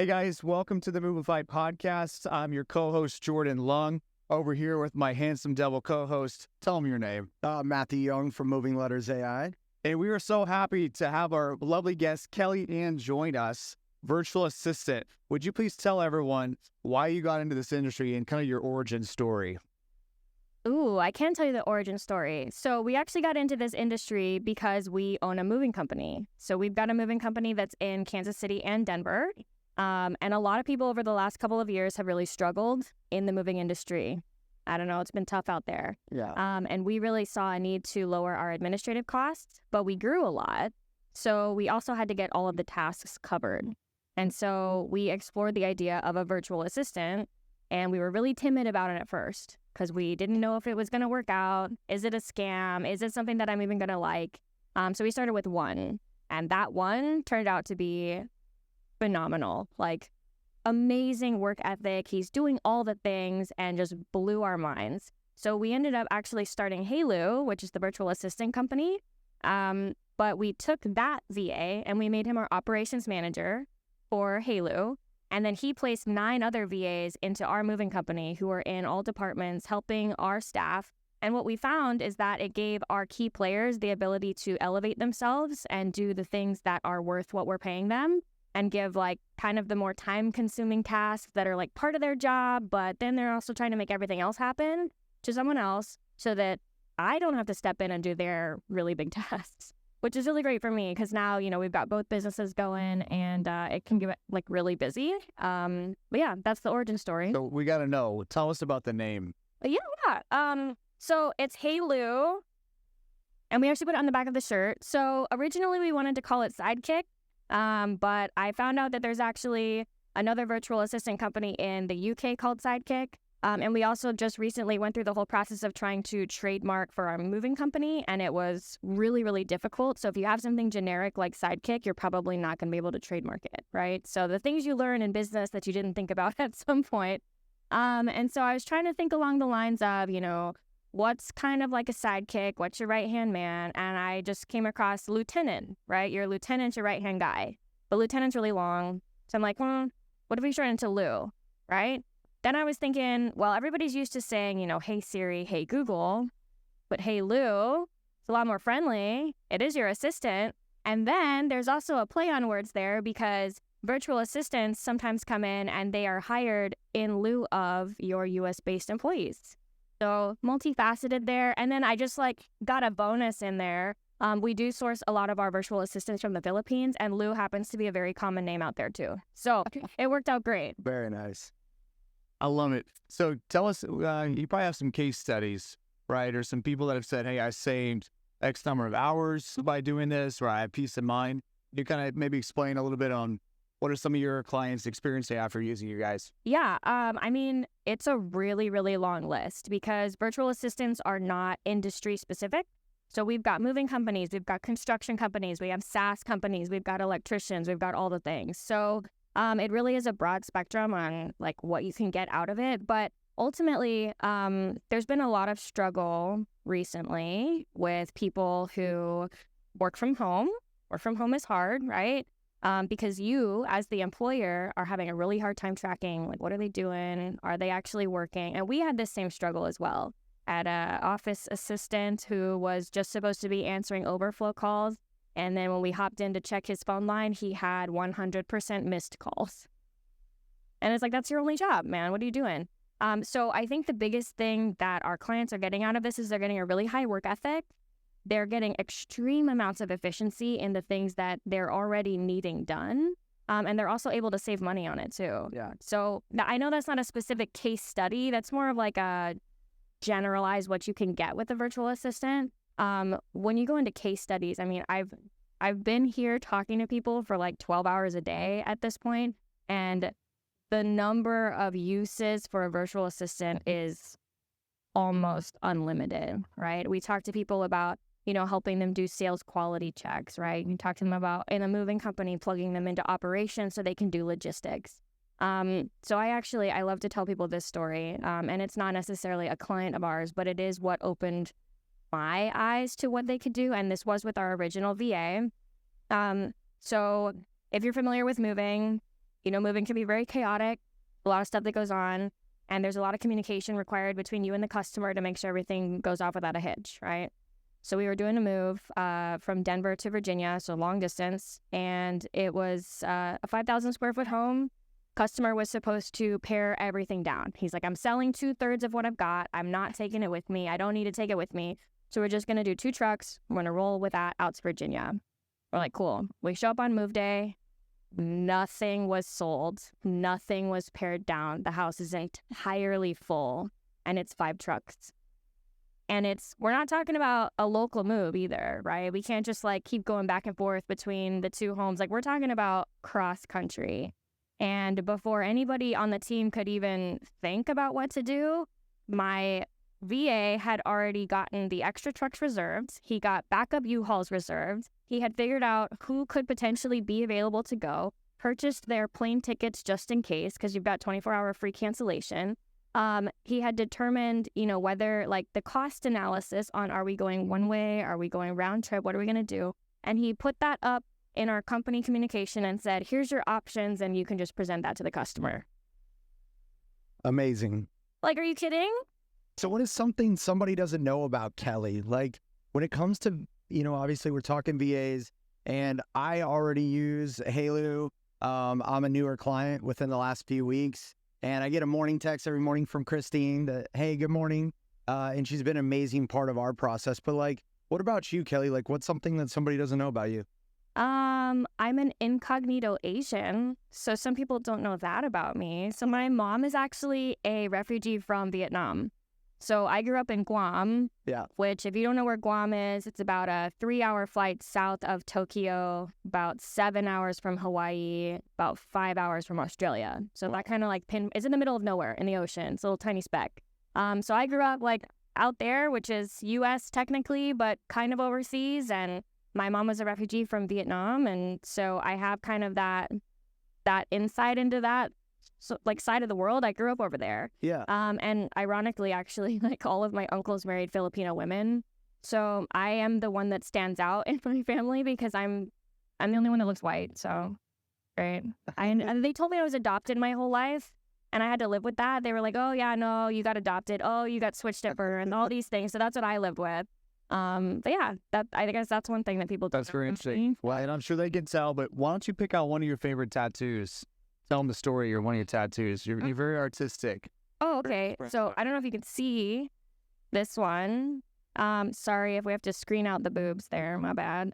Hey guys, welcome to the Movified Podcast. I'm your co-host Jordan Lung, over here with my handsome devil co-host. Tell him your name. Matthew Young from Moving Letters AI. And we are so happy to have our lovely guest, Kelli Anh, join us, virtual assistant. Would you please tell everyone why you got into this industry and kind of your origin story? Ooh, I can tell you the origin story. So we actually got into this industry because we own a moving company. So we've got a moving company that's in Kansas City and Denver. And a lot of people over the last couple of years have really struggled in the moving industry. I don't know, it's been tough out there. Yeah. And we really saw a need to lower our administrative costs, but we grew a lot. So we also had to get all of the tasks covered. And so we explored the idea of a virtual assistant, and we were really timid about it at first because we didn't know if it was going to work out. Is it a scam? Is it something that I'm even going to like? So we started with one, and that one turned out to be phenomenal. Like, amazing work ethic. He's doing all the things and just blew our minds. So we ended up actually starting Hey Lieu, which is the virtual assistant company. But we took that VA and we made him our operations manager for Hey Lieu. And then he placed 9 other VAs into our moving company who are in all departments helping our staff. And what we found is that it gave our key players the ability to elevate themselves and do the things that are worth what we're paying them, and give like kind of the more time-consuming tasks that are like part of their job, but then they're also trying to make everything else happen to someone else so that I don't have to step in and do their really big tasks, which is really great for me because now, you know, we've got both businesses going and it can get like really busy. But yeah, that's the origin story. So we got to know, tell us about the name. Yeah. So it's Hey Lieu, and we actually put it on the back of the shirt. So originally we wanted to call it Sidekick. But I found out that there's actually another virtual assistant company in the UK called Sidekick. And we also just recently went through the whole process of trying to trademark for our moving company, and it was really, really difficult. So if you have something generic like Sidekick, you're probably not going to be able to trademark it, right? So the things you learn in business that you didn't think about at some point. And so I was trying to think along the lines of, you know, what's kind of like a sidekick? What's your right-hand man? And I just came across lieutenant, right? Your lieutenant's your right-hand guy. But lieutenant's really long. So I'm like, what if we shorten it to Lou, right? Then I was thinking, well, everybody's used to saying, you know, hey Siri, hey Google. But Hey Lieu, it's a lot more friendly. It is your assistant. And then there's also a play on words there because virtual assistants sometimes come in and they are hired in lieu of your US-based employees. So multifaceted there. And then I just like got a bonus in there. We do source a lot of our virtual assistants from the Philippines, and Lou happens to be a very common name out there too. So it worked out great. Very nice. I love it. So tell us, you probably have some case studies, right? Or some people that have said, hey, I saved X number of hours by doing this, or I have peace of mind. You kind of maybe explain a little bit on what are some of your clients' experience after using you guys? Yeah, I mean, it's a really, really long list because virtual assistants are not industry specific. So we've got moving companies, we've got construction companies, we have SaaS companies, we've got electricians, we've got all the things. So it really is a broad spectrum on like what you can get out of it. But ultimately, there's been a lot of struggle recently with people who work from home. Work from home is hard, right? Because you, as the employer, are having a really hard time tracking, like, what are they doing? Are they actually working? And we had this same struggle as well. At an office assistant who was just supposed to be answering overflow calls. And then when we hopped in to check his phone line, he had 100% missed calls. And it's like, that's your only job, man. What are you doing? So I think the biggest thing that our clients are getting out of this is they're getting a really high work ethic. They're getting extreme amounts of efficiency in the things that they're already needing done. And they're also able to save money on it too. Yeah. So I know that's not a specific case study. That's more of like a generalize what you can get with a virtual assistant. When you go into case studies, I mean, I've been here talking to people for like 12 hours a day at this point, and the number of uses for a virtual assistant is almost unlimited, right? We talk to people about, you know, helping them do sales quality checks, right? You talk to them about, in a moving company, plugging them into operations so they can do logistics. So I love to tell people this story, and it's not necessarily a client of ours, but it is what opened my eyes to what they could do, and this was with our original VA. So if you're familiar with moving, moving can be very chaotic, a lot of stuff that goes on, and there's a lot of communication required between you and the customer to make sure everything goes off without a hitch, right? So we were doing a move from Denver to Virginia, so long distance, and it was a 5,000 square foot home. Customer was supposed to pare everything down. He's like, I'm selling 2/3 of what I've got. I'm not taking it with me. I don't need to take it with me. So we're just going to do 2 trucks. We're going to roll with that out to Virginia. We're like, cool. We show up on move day. Nothing was sold. Nothing was pared down. The house is entirely full, and it's 5 trucks. And we're not talking about a local move either, right? We can't just like keep going back and forth between the 2 homes. Like, we're talking about cross country. And before anybody on the team could even think about what to do, my VA had already gotten the extra trucks reserved. He got backup U-Hauls reserved. He had figured out who could potentially be available to go, purchased their plane tickets just in case, because you've got 24-hour free cancellation. He had determined, whether like the cost analysis on, are we going one way? Are we going round trip? What are we going to do? And he put that up in our company communication and said, here's your options, and you can just present that to the customer. Amazing. Like, are you kidding? So what is something somebody doesn't know about Kelli? Like, when it comes to, obviously we're talking VAs, and I already use Hey Lieu. I'm a newer client within the last few weeks, and I get a morning text every morning from Christine that, hey, good morning. And she's been an amazing part of our process. But like, what about you, Kelli? Like, what's something that somebody doesn't know about you? I'm an incognito Asian, so some people don't know that about me. So my mom is actually a refugee from Vietnam. So I grew up in Guam, which, if you don't know where Guam is, it's about a 3-hour flight south of Tokyo, about 7 hours from Hawaii, about 5 hours from Australia. So that kind of like it's in the middle of nowhere in the ocean. It's a little tiny speck. So I grew up like out there, which is U.S. technically, but kind of overseas. And my mom was a refugee from Vietnam, and so I have kind of that insight into that side of the world. I grew up over there. Yeah. And ironically, actually, like all of my uncles married Filipino women, so I am the one that stands out in my family because I'm the only one that looks white. So, right. And they told me I was adopted my whole life, and I had to live with that. They were like, "Oh yeah, no, you got adopted. Oh, you got switched at birth, and all these things." So that's what I lived with. But yeah, I guess that's one thing that people don't That's very interesting. Well, and I'm sure they can tell, but why don't you pick out one of your favorite tattoos? Tell them the story or one of your tattoos. You're very artistic. Oh, okay. So I don't know if you can see this one. Sorry if we have to screen out the boobs there. My bad.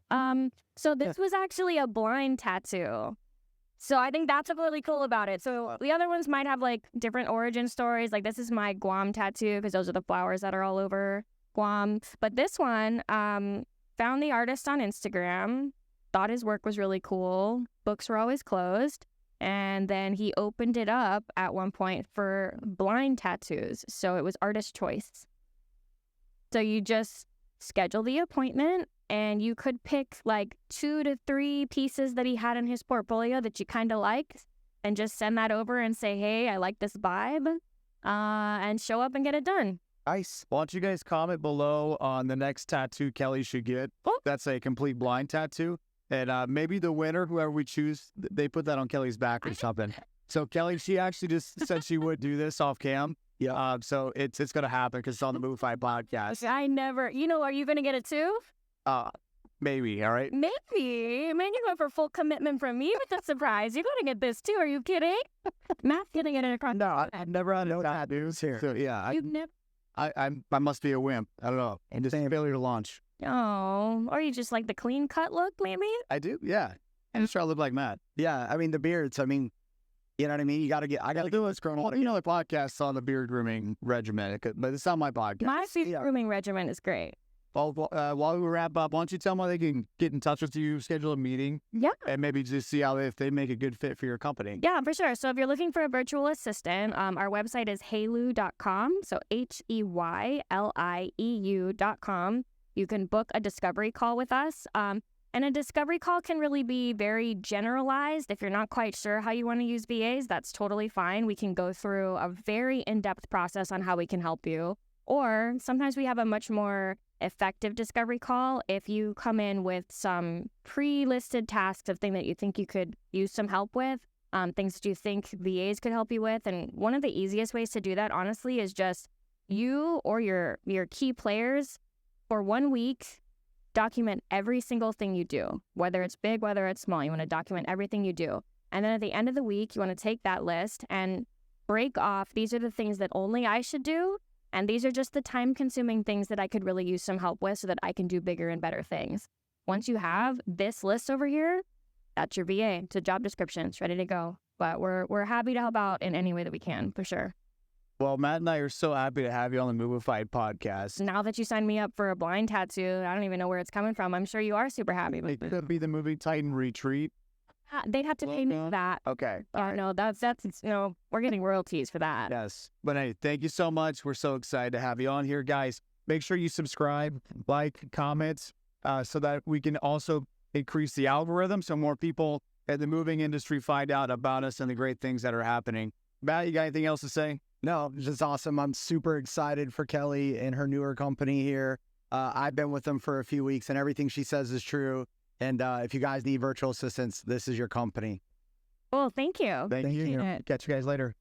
So this was actually a blind tattoo. So I think that's what's really cool about it. So the other ones might have like different origin stories. Like, this is my Guam tattoo because those are the flowers that are all over Guam. But this one, found the artist on Instagram, thought his work was really cool. Books were always closed. And then he opened it up at one point for blind tattoos. So it was artist choice. So you just schedule the appointment, and you could pick like 2 to 3 pieces that he had in his portfolio that you kind of liked, and just send that over and say, hey, I like this vibe, and show up and get it done. Nice. Why don't you guys comment below on the next tattoo Kelli should get? Oh. That's a complete blind tattoo. And maybe the winner, whoever we choose, they put that on Kelli's back or something. So Kelli, she actually just said she would do this off cam. Yeah. So it's going to happen because it's on the Movified podcast. I never, are you going to get it too? Maybe, all right? Maybe. Man, you're going for full commitment from me with the surprise. You're going to get this too. Are you kidding? Matt's going to get it across. No, I've never had no tattoos here. So yeah, You've never. I must be a wimp. I don't know. And just a failure to launch. Oh, or you just like the clean cut look, maybe? I do, yeah. And just try to look like Matt. Yeah, I mean, the beards, you know what I mean? I got to do what's going on. The podcast's on the beard grooming regimen, but it's not my podcast. My beard grooming regimen is great. While we wrap up, why don't you tell them how they can get in touch with you, schedule a meeting, Yeah. and maybe just see if they make a good fit for your company. Yeah, for sure. So if you're looking for a virtual assistant, our website is heylieu.com. So HEYLIEU.com. You can book a discovery call with us. And a discovery call can really be very generalized. If you're not quite sure how you want to use VAs, that's totally fine. We can go through a very in-depth process on how we can help you. Or sometimes we have a much more effective discovery call if you come in with some pre-listed tasks of things that you think you could use some help with. things that you think VAs could help you with. And one of the easiest ways to do that, honestly, is just you or your key players for 1 week, document every single thing you do, whether it's big, whether it's small. You want to document everything you do. And then at the end of the week, you want to take that list and break off, these are the things that only I should do. And these are just the time-consuming things that I could really use some help with so that I can do bigger and better things. Once you have this list over here, that's your VA. It's a job description. It's ready to go. But we're happy to help out in any way that we can, for sure. Well, Matt and I are so happy to have you on the Movified podcast. Now that you signed me up for a blind tattoo, I don't even know where it's coming from. I'm sure you are super happy with It could be the Movie Titan retreat. They'd have to pay me for that. Okay. No, that's we're getting royalties for that. Yes. But hey, thank you so much. We're so excited to have you on here, guys. Make sure you subscribe, like, comment, so that we can also increase the algorithm so more people in the moving industry find out about us and the great things that are happening. Matt, you got anything else to say? No, it's just awesome. I'm super excited for Kelli and her newer company here. I've been with them for a few weeks, and everything she says is true. And if you guys need virtual assistants, this is your company. Well, thank you. Thank you. Appreciate it. Catch you guys later.